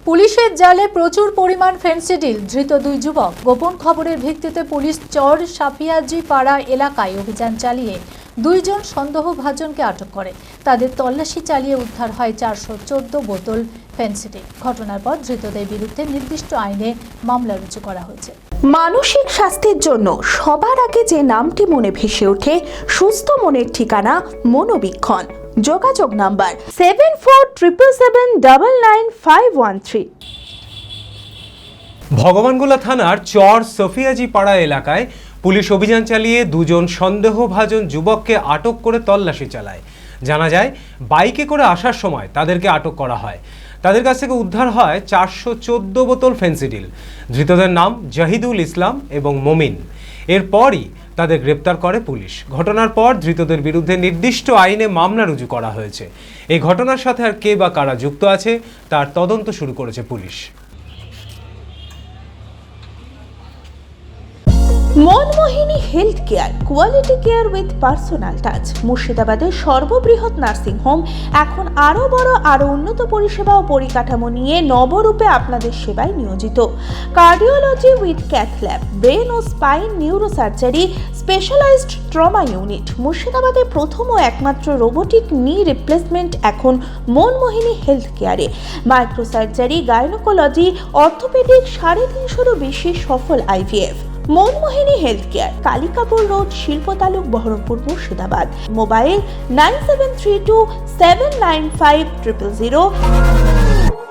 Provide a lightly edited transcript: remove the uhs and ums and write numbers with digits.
পুলিশের জালে প্রচুর পরিমাণ ফেন্সিডিল, ধৃত 2 যুবক। গোপন খবরের ভিত্তিতে পুলিশ চর সাফিয়াজি পাড়া এলাকায় অভিযান চালিয়ে 2 জন সন্দেহভাজনকে আটক করে। তাদের তল্লাশি চালিয়ে উদ্ধার হয় 414 বোতল ফেন্সিডিল। ঘটনার পর ধৃতদের বিরুদ্ধে নির্দিষ্ট আইনে মামলা রুজু করা হয়েছে। মানসিক স্বাস্থ্যের জন্য সবার আগে যে নামটি মনে ভেসে ওঠে, সুস্থ মনের ঠিকানা মনোবীক্ষণ। যোগাযোগ নাম্বার 7477799513। ভগবানগোলা থানার চর সফিয়াজি পাড়া এলাকায় পুলিশ অভিযান চালিয়ে 2 জন সন্দেহভাজন যুবককে আটক করে তল্লাশি চালায়। জানা যায়, বাইকে করে আসার সময় তাদেরকে আটক করা হয়। তাদের কাছ থেকে উদ্ধার হয় 414 বোতল ফেন্সিডিল। ধৃতদের নাম জাহিদুল ইসলাম এবং মমিন। এরপরই তাদের গ্রেপ্তার করে পুলিশ। ঘটনার পর ধৃতদের বিরুদ্ধে নির্দিষ্ট আইনে মামলা রুজু করা হয়েছে। এই ঘটনার সাথে আর কে বা কারা যুক্ত আছে তার তদন্ত শুরু করেছে police. Manmohini health care, quality care with personal touch. মুর্শিদাবাদের সর্ববৃহৎ নার্সিং হোম এখন আরও বড়, আরও উন্নত পরিষেবা ও পরিকাঠামো নিয়ে নবরূপে আপনাদের সেবায় নিয়োজিত। Cardiology with cath lab, brain ও spine neuro surgery, specialized trauma unit. মুর্শিদাবাদে প্রথম ও একমাত্র রোবোটিক নি রিপ্লেসমেন্ট এখন মনমোহিনী হেলথ কেয়ারে। মাইক্রো সার্জারি, গাইনোকোলজি, অর্থোপেডিক, 350-এরও বেশি সফল IVF। Manmohini health care, Kalikapur road, শিল্প তালুক, বহরমপুর, মুর্শিদাবাদ। মোবাইল 9732795000।